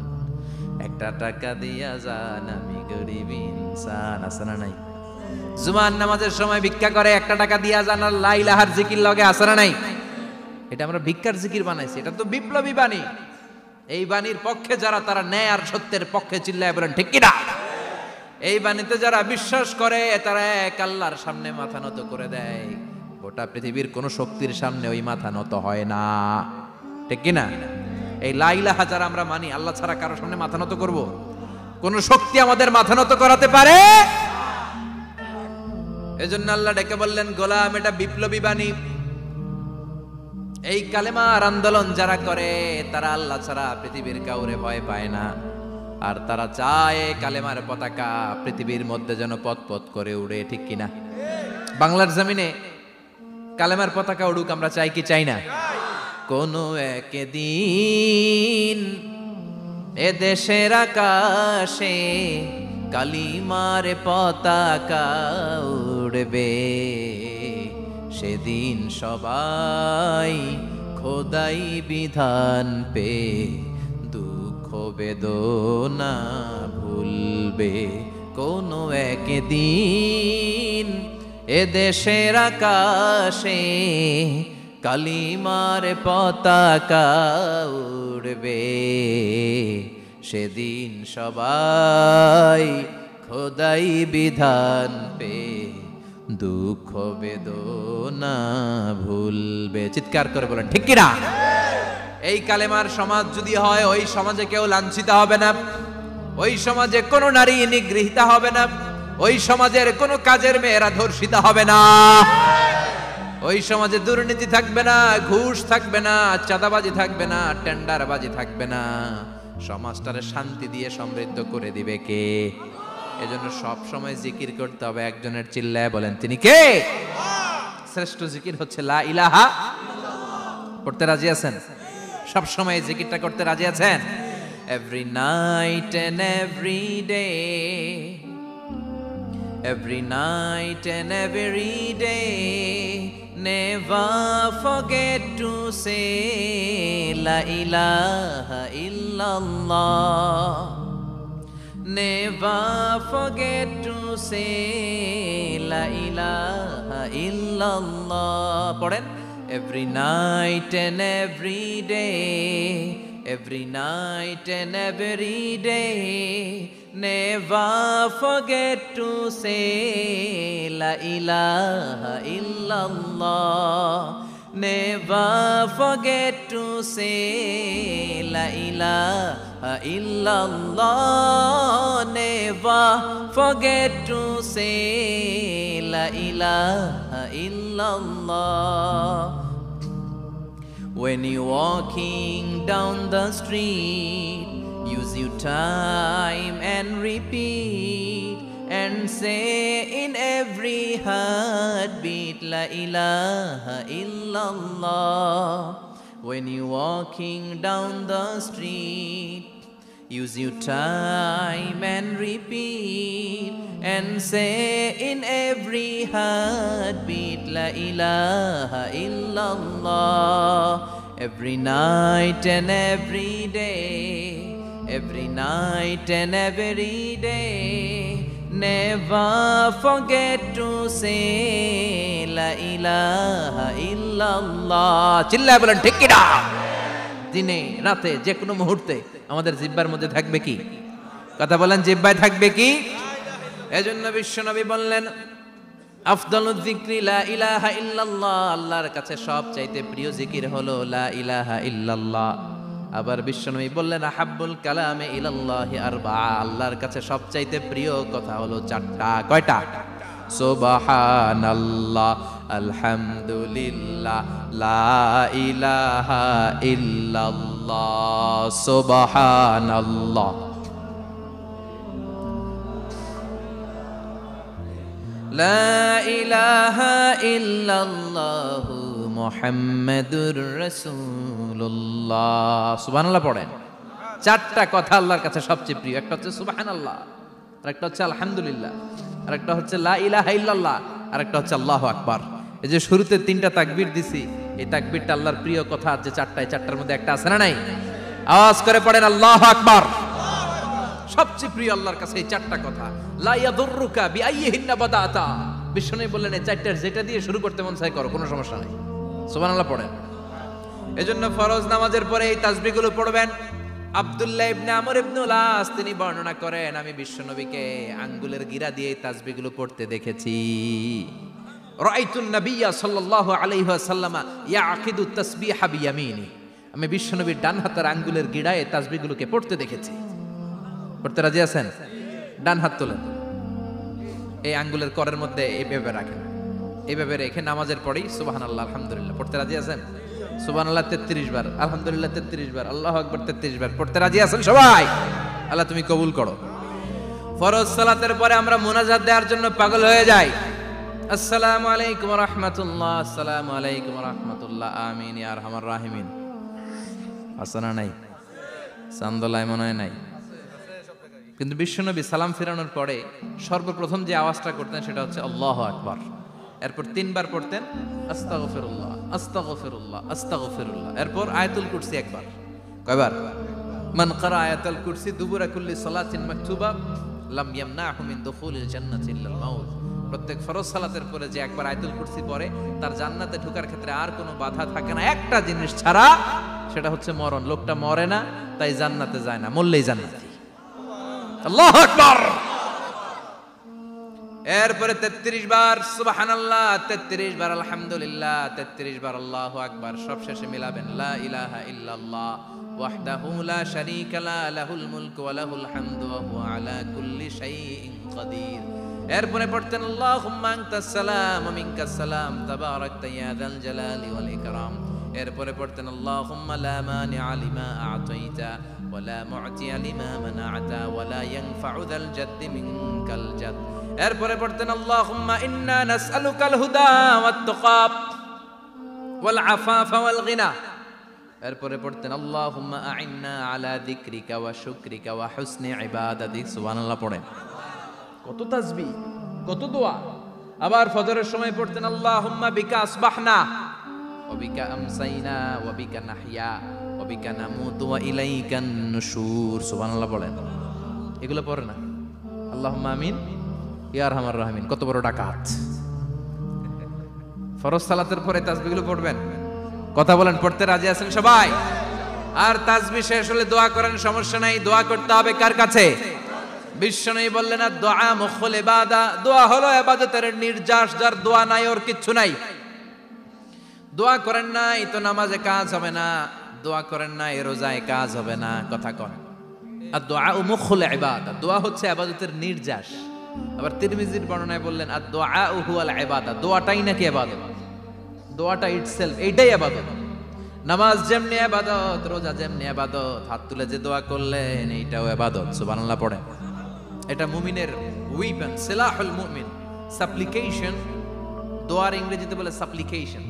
একটা টাকা দিয়া যান, আমি গরিব ইনসান, আছে না নাই? জুমার নামাজের সময় ভিক্ষা করে, একটা টাকা দিয়া যান, আর লা ইলাহার জিকির লগে, আছে না নাই? এটা আমরা ভিক্ষার জিকির বানাইছি। এটা তো বিপ্লবী বাণী। এই বাণীর পক্ষে যারা, তারা ন্যায় আর সত্যের পক্ষে চিল্লায় বলেন ঠিক কিনা? এই বাণীতে যারা বিশ্বাস করে, তারা এক আল্লাহর সামনে মাথা নত করে দেয়। গোটা পৃথিবীর কোন শক্তির সামনে ওই মাথা নত হয় না। ঠিক কিনা? এই লা ইলাহা যারা আমরা মানি, আল্লাহ ছাড়া কারো সামনে মাথা নত করব? কোন শক্তি আমাদের মাথা নত করাতে পারে? এজন্য আল্লাহ ডেকে বললেন, গোলাম এটা বিপ্লবী বাণী। এই কালেমার আন্দোলন যারা করে তারা আল্লাহ ছাড়া পৃথিবীর কাউরে ভয় পায় না, আর তারা চায় এই কালেমার পতাকা পৃথিবীর মধ্যে যেন পথ পথ করে উড়ে, ঠিক কিনা? বাংলার জমিনে কালেমার পতাকা উড়ুক, আমরা চাই কি চাই না? কোনো একদিন এ দেশের আকাশে কালিমার পতাকা উড়বে, সেদিন সবাই খোদাই বিধান পে দুঃখ বেদনা ভুলবে। কোনো একদিন এ দেশের আকাশে কালিমার পতাকা উড়বে, সেদিন সবাই খোদাই বিধান পে দুঃখ বেদনা ভুলবে। চিৎকার করে বলেন ঠিক কিনা? এই কালেমার সমাজ যদি হয়, ওই সমাজে কেউ লাঞ্ছিত হবে না, ওই সমাজে কোনো নারী নিগৃহীত হবে না, ওই সমাজের কোনো কাজের মেয়েরা ধর্ষিত হবে না, ওই সমাজে দুর্নীতি থাকবে না, ঘুষ থাকবে না, চাঁদাবাজি থাকবে না, টেন্ডারবাজি থাকবে না। সমাজটারে শান্তি দিয়ে সমৃদ্ধ করে দিবে কে? এজন্য সব সময় জিকির করতে হবে একজনের, চিল্লায় বলেন তিনি কে? শ্রেষ্ঠ জিকির হচ্ছে লা ইলাহা। পড়তে রাজি আছেন? সব সময় জিকিরটা করতে রাজি আছেন? Every night and every day, every night and every day, never forget to say la ilaha illallah, never forget to say la ilaha illallah. পড়েন, every night and every day, every night and every day, never forget to say la ilaha illallah, never forget to say la ilaha illallah, never forget to say la ilaha illallah. When you're walking down the street, use your time and repeat and say in every heartbeat la ilaha illallah. When you're walking down the street, use your time and repeat and say in every heartbeat la ilaha illallah. Every night and every day, every night and every day, never forget to say la ilaha illallah. চিল্লায় বলেন ঠিক কিনা? দিনে রাতে যে কোনো মুহূর্তে আমাদের জিহ্বার মধ্যে থাকবে কি? কথা বলেন, জিহ্বায় থাকবে কি? এজন্য বিশ্বনবী বললেন আফদালুয যিকরি লা ইলাহা ইল্লাল্লাহ, আল্লাহর কাছে সবচাইতে প্রিয় জিকির হলো লা ইলাহা ইল্লাল্লাহ। আবার বিশ্বনবী বললেন আহাব্বুল কালামে ইলাল্লাহি আরবাআ, আল্লাহর কাছে সবচাইতে প্রিয় কথা হলো চারটা। কয়টা? সুবহানাল্লাহ, আলহামদুলিল্লাহ, লা ইলাহা ইল্লাল্লাহ। সুবহানাল্লাহ, লা ইলাহা ইল্লাল্লাহ, মুহাম্মাদুর রাসূলুল্লাহ। সুবহানাল্লাহ পড়েন। চারটা কথা আল্লাহর কাছে সবচেয়ে প্রিয়। একটা হচ্ছে সুবহানাল্লাহ, আর একটা হচ্ছে আলহামদুলিল্লাহ, আর একটা হচ্ছে লা ইলাহা ইল্লাল্লাহ, আর একটা হচ্ছে আল্লাহু আকবার। এই যে শুরুতে তিনটা তাকবীর দিছি, এই তাকবীরটা আল্লাহর প্রিয় কথা যে চারটায়, চারটার মধ্যে একটা আছে না নাই? আওয়াজ করে পড়েন আল্লাহু আকবার। সবচেয়ে প্রিয় আল্লাহর কাছে এই চারটা কথা। লা ইয়াদুররুকা বিআইয়িহিন্না বাদাতা, বিষ্ণু বললেন এই চারটার যেটা দিয়ে শুরু করতে মন চায় করো, কোনো সমস্যা নাই। সুবহানাল্লাহ পড়েন। এজন্য ফরজ নামাজের পরে এই তাসবিহগুলো পড়বেন। আব্দুল্লাহ ইবনে আমর ইবনুল আস তিনি বর্ণনা করেন, আমি বিশ্বনবীকে আঙ্গুলের গিরা দিয়ে এই তাসবিহগুলো পড়তে দেখেছি। রাআইতুন নাবিয়্যা সাল্লাল্লাহু আলাইহি ওয়াসাল্লাম ইয়াকিদু তাসবিহা বিয়ামিনি, আমি বিশ্বনবীর ডান হাতের আঙ্গুলের গিরায় এই তাসবিহগুলোকে পড়তে দেখেছি। পড়তে রাজি আছেন? ডান হাত তোলেন, এই আঙ্গুলের করের মধ্যে এইভাবে রাখেন, এইভাবে রেখে নামাজের পরেই সুবহানাল্লাহ আলহামদুলিল্লাহ পড়তে রাজি আছেন? সুবহানাল্লাহ 33 বার, আলহামদুলিল্লাহ 33 বার, আল্লাহু আকবার 33 বার পড়তে রাজি আছেন সবাই? আল্লাহ তুমি কবুল করো। ফরজ সালাতের পরে আমরা মুনাজাত দেওয়ার জন্য পাগল হয়ে যাই। আসসালামু আলাইকুম ওয়া রাহমাতুল্লাহ, আসসালামু আলাইকুম ওয়া রাহমাতুল্লাহ, আমিন ইয়া আরহামার রাহিমিন। আসনা নাই? চান্দলায় মনে হয় নাই। কিন্তু বিশ্বনবী সালাম ফেরানোর পরে সর্বপ্রথম যে আওয়াজটা করতেন সেটা হচ্ছে আল্লাহু আকবার। এরপর 3 বার পড়তেন আস্তাগফিরুল্লাহ, আস্তাগফিরুল্লাহ, আস্তাগফিরুল্লাহ। এরপর আয়াতুল কুরসি একবার। কয়বার? মান ক্বারা আয়াতুল কুরসি দুবুরা কুল্লি সালাতিন মাকতুবা লাম ইয়ামনাহু মিন দুখুলিল জান্নাতি ইল্লাল মাউত। প্রত্যেক ফরজ সালাতের পরে যে একবার আয়াতুল কুরসি পড়ে তার জান্নাতে ঢোকার ক্ষেত্রে আর কোনো বাধা থাকে না, একটা জিনিস ছাড়া, সেটা হচ্ছে মরণ। লোকটা মরে না তাই জান্নাতে যায় না, মরলেই জান্নাতি। আল্লাহু আকবার। এরপরে 33 বার সুবহানাল্লাহ, 33 বার আলহামদুলিল্লাহ, 33 বার আল্লাহু আকবার। সব শেষে মিলাবেন লা ইলাহা ইল্লাল্লাহ ওয়াহদাহু লা শারীকা লা লাহুল মুলকু ওয়া লাহুল হামদু ওয়া হুয়া আলা কুল্লি শাইইন কাদির। এরপরে পড়তেন আল্লাহুম্মা আনতাস সালাম ওয়া মিনকাস সালাম তাবারাকতা ইয়া যাল জালালি ওয়াল ইকরাম। এরপরে পড়তেন আল্লাহুম্মা লা মানিআ লিমা আ'তাইতা ওয়া লা মু'তিয়া লিমা মানা'তা ওয়া লা ইয়ানফা'ু যাল জাদ্দি মিনকাল জাদ। এরপরে পড়তেন আল্লাহুম্মা ইন্না নাসআলুকাল হুদা ওয়াত তুকা ওয়াল আফাফা ওয়াল গিনা। এরপরে পড়তেন আল্লাহুম্মা আ'ইন্না আলা যিকরিকা ওয়া শুকরিকা ওয়া হুসনি ইবাদাতিক। সুবহানাল্লাহ পড়েন। কত তাসবিহ, কত দোয়া। আবার ফজরের সময় পড়তেন আল্লাহুম্মা বিকা আসবাহনা ওয়া বিকা আমসাইনা ওয়া বিকা নাহইয়া ওয়া বিকা নামুতু ওয়া ইলাইকান নুশুর। সুবহানাল্লাহ পড়েন। এগুলো পড়ে না? আল্লাহুম্মা আমিন ইয়া আরহামার রাহিমিন। কত বড় ডাকাত। ফরজ সালাতের পরে তাসবিহগুলো পড়বেন। কথা বলেন, পড়তে রাজি আছেন সবাই? আর তাসবিহ শেষ হলে দোয়া করেন, সমস্যা নাই। দোয়া করতে হবে কার কাছে? বিশ্বনবী বললেন না, দোয়া মুখুল ইবাদা। দোয়া হলো ইবাদতের নির্যাস। যার দোয়া নাই ওর কিচ্ছু নাই। দোয়া করেন নাই তো নামাজে কাজ হবে না, দোয়া করেন নাই রোজায় কাজ হবে না। কথা কন। আর দোয়া মুখুল ইবাদা, দোয়া হচ্ছে ইবাদতের নির্যাস। আবার তিরমিজির বর্ণনায় বললেন আর দোয়া হুয়াল ইবাদা, দোয়াটাই নাকি ইবাদত। দোয়াটা ইটসেলফ এইটাই ইবাদত। নামাজ যেমনি ইবাদত, রোজা যেমনি ইবাদত, হাত তুলে যে দোয়া করলেন এইটাও ইবাদত। সুবহানাল্লাহ পড়েন। এটা মুমিনের ওয়েপন, সিলাহুল মুমিন। সাপ্লিকেশন, দোয়ার ইংরেজিতে বলে সাপ্লিকেশন।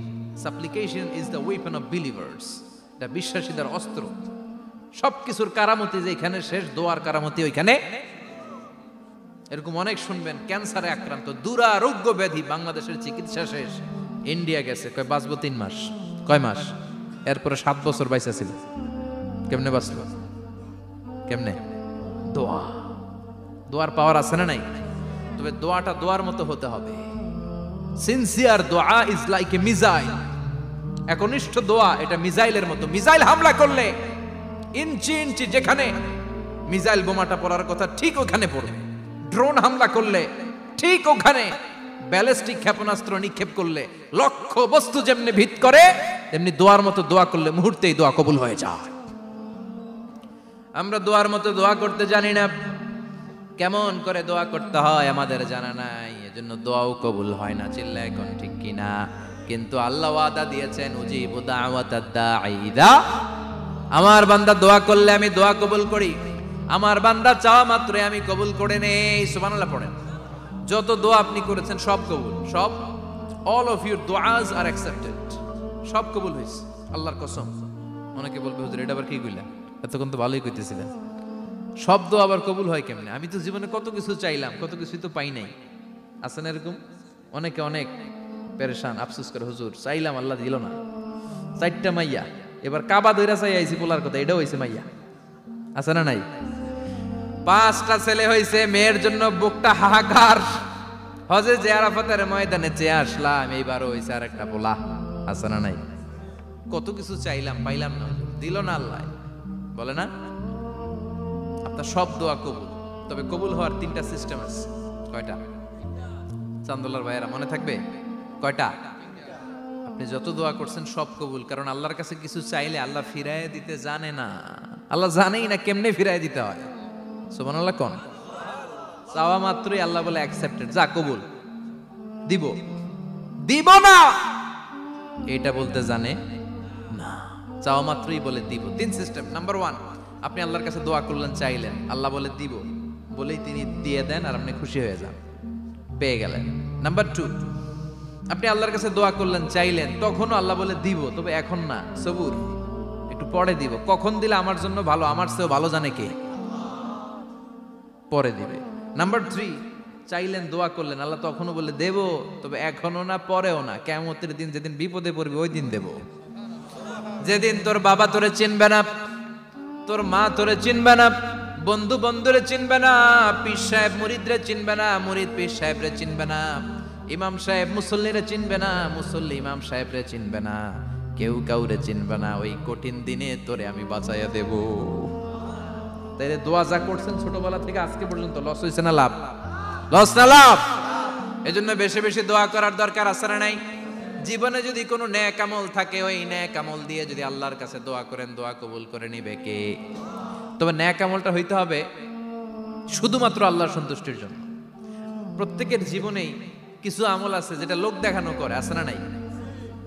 সাপ্লিকেশন is the weapon of believers. এটা বিশ্বাসীদের অস্ত্র। সবকিছুর কারামতি যেখানে শেষ, দোয়ার কারামতি ওইখানে। এরকম অনেক শুনবেন ক্যান্সারে আক্রান্ত, দুরারোগ্য ব্যাধি, বাংলাদেশের চিকিৎসা শেষ, ইন্ডিয়া গেছে, কয় বাঁচবো 3 মাস। কয় মাস? এরপরে 7 বছর বাইসা ছিল। কেমনে বাঁচল? কেমনে? দোয়া। দোয়ার পাওয়ার আছে না নাই? তবে দোয়াটা দোয়ার মতো হতে হবে। সিনসিয়ার দোয়া ইজ লাইক এ মিসাইল। একনিষ্ঠ দোয়া এটা মিসাইলের মতো। মিসাইল হামলা করলে ইঞ্চি ইঞ্চি যেখানে মিসাইল বোমাটা পড়ার কথা ঠিক ওখানে পড়বে। ড্রোন হামলা করলে ঠিক ওখানে, ব্যালিস্টিক ক্ষেপণাস্ত্র নিক্ষেপ করলে লক্ষ্য বস্তু যেমনি ভিত করে, তেমনি দোয়ার মতো দোয়া করলে মুহূর্তেই দোয়া কবুল হয়ে যায়। আমরা দোয়ার মতো দোয়া করতে জানি না। কেমন করে দোয়া করতে হয় আমাদের জানা নাই, এজন্য দোয়াও কবুল হয় না। চিল্লা এখন ঠিক কিনা? কিন্তু আল্লাহ ওয়াদা দিয়েছেন উজিবু দাওয়াতাদ দাঈ ইযা। আমার বান্দা দোয়া করলে আমি দোয়া কবুল করি। আমার বান্দা চাওয়া মাত্রই আমি কবুল করে নেই। সুবহানাল্লাহ পড়েন। যত দোয়া আপনি করেছেন সব কবুল, সব। অল অফ ইউর দোয়াজ আর অ্যাকসেপ্টেড। সব কবুল হয়েছে আল্লাহর কসম। অনেকে বলবে হুজুর এটা আবার কি কইলা, এতক্ষণ তো ভালোই কইতেছিলেন। সব দোয়া আবার কবুল হয় কেমনে? আমি তো জীবনে কত কিছু চাইলাম, কত কিছুই তো পাই নাই। আছে না এরকম? অনেকে অনেক পেরেশান, আফসোস করে হুজুর চাইলাম আল্লাহ দিল না। 4টা মাইয়া, এবার কাবা দইরা চাই আইছি পোলার কথা, এটাও হইছে মাইয়া। আছে না নাই? 5টা ছেলে হইছে, মেয়ের জন্য বুকটা হাহাকার। হজে যে আরাফাতের ময়দানে চেয়ে আসলাম, এইবারও হইছে আর একটা পোলা। আছে না নাই? কত কিছু চাইলাম, পাইলাম না, দিল না আল্লাহ। বলে না আপনার সব দোয়া কবুল। তবে কবুল হওয়ার 3টা সিস্টেম আছে। কয়টা? চান্দোলার ভাইয়েরা মনে থাকবে? কয়টা? আপনি যত দোয়া করছেন সব কবুল। কারণ আল্লাহর কাছে কিছু চাইলে আল্লাহ ফিরায় দিতে জানে না। আল্লাহ জানেই না কেমনে ফিরায় দিতে হয়। সুবহানাল্লাহ কোন? চাওয়া মাত্রই আল্লাহ বলে অ্যাকসেপ্টেড, যা কবুল। দিব দিব না এটা বলতে জানে না। চাওয়া মাত্রই বলে দিব। 3 সিস্টেম। নাম্বার 1, আপনি আল্লাহর কাছে দোয়া করলেন, চাইলেন, আল্লাহ বলে দিব, বলেই তিনি দিয়ে দেন আর আপনি খুশি হয়ে যান, পেয়ে গেলেন। নাম্বার 2, আপনি আল্লাহর কাছে দোয়া করলেন, চাইলেন, তখনও আল্লাহ বলে দিব, তবে এখন না, সবুর, একটু পরে দিব। কখন দিলে আমার জন্য ভালো, আমার চেয়েও ভালো জানে কে, পরে দিবে। নাম্বার 3, চাইলেন, দোয়া করলেন, আল্লাহ তখনও বলে দেব, তবে এখনো না, পরেও না, কিয়ামতের দিন যেদিন বিপদে পড়বি ওই দিন দেব। যেদিন তোর বাবা তোরে চিনবে না, তোর মা তোরে চিনবে না, বন্ধু বন্ধুরে চিনবে না, পীর সাহেব মুরিদরে চিনবে না, মুরিদ পীর সাহেবরে চিনবে না, ইমাম সাহেব মুসল্লিরে চিনবে না, মুসল্লি ইমাম সাহেবরে চিনবে না, কেউ কাউরে চিনবে না। ওই কঠিন দিনে তোরে আমি বাঁচাইয়া দেব। তাই দোয়া যা করছেন ছোটবেলা থেকে আজকে পর্যন্ত, লস হয়েছে না লাভ? লস না লাভ? এজন্য বেশি বেশি দোয়া করার দরকার আছে না নাই? জীবনে যদি কোনো নেক আমল থাকে, ওই নেক আমল দিয়ে যদি আল্লাহর কাছে দোয়া করেন, দোয়া কবুল করে নিবে কে? তবে নেক আমলটা হইতে হবে শুধুমাত্র আল্লাহর সন্তুষ্টির জন্য। প্রত্যেকের জীবনেই কিছু আমল আছে যেটা লোক দেখানো করে, আছে না নাই?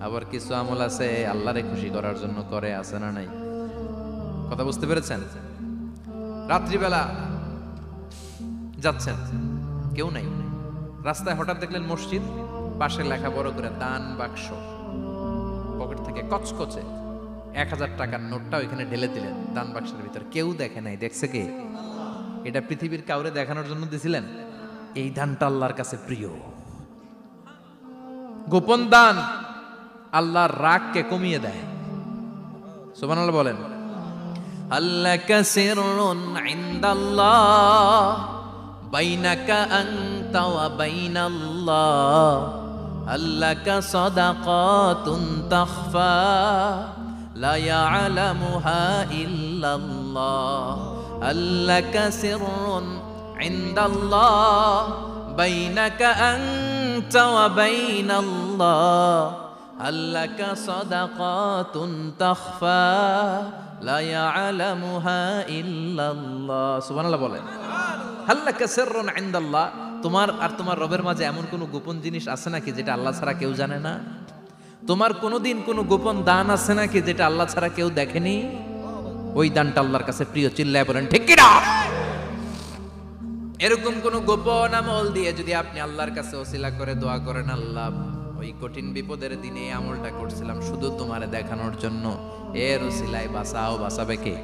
আবার কিছু আমল আছে আল্লাহরে খুশি করার জন্য করে, আছে না নাই? কথা বুঝতে পেরেছেন? রাত্রিবেলা যাচ্ছেন, কেউ নাই, রাস্তায় হঠাৎ দেখলেন মসজিদ, পাশে লেখা বড় করে দান বাক্স, পকেট থেকে কচকচে 1000 টাকার নোটটা ওইখানে ঢেলে দিলেন দান বাক্সের ভিতর। কেউ দেখে নাই, দেখছে কে? এটা পৃথিবীর কাউরে দেখানোর জন্য দিছিলেন? এই দানটা আল্লাহর কাছে প্রিয়। গোপন দান আল্লাহর রাগকে কমিয়ে দেয়। সুবহানাল্লাহ বলেন। আল্লাকা সিররুন ইনদাল্লাহ বাইনাকা আনতা ওয়া বাইনাল্লাহ, আল্লাকা সাদাকাতুন তাখফা লা ইয়ালামুহা ইল্লাল্লাহ, আল্লাকা সিররুন ইনদাল্লাহ বাইনাকা আনতা ওয়া বাইনাল্লাহ, আল্লাকা সাদাকাতুন তাখফা লা ইয়ালামুহা ইল্লাল্লাহ। সুবহানাল্লাহ বলেন। আল্লাকা সিররুন ইনদাল্লাহ, তোমার আর তোমার রবের মাঝে এমন কোনো গোপন জিনিস আছে নাকি যেটা আল্লাহ ছাড়া কেউ জানে না? তোমার কোনোদিন কোনো গোপন দান আছে নাকি যেটা আল্লাহ ছাড়া কেউ দেখেনি? ওই দানটা আল্লাহর কাছে প্রিয়। চিল্লায় বলেন ঠিক কি না? এরকম কোন গোপন আমল দিয়ে যদি আপনি আল্লাহর কাছে ওসিলা করে দোয়া করেন, আল্লাহ ওই কঠিন বিপদের দিনে আমলটা করছিলাম শুধু তোমারে দেখানোর জন্য, এর ওসিলায় বাঁচাও, বাঁচাবে কে?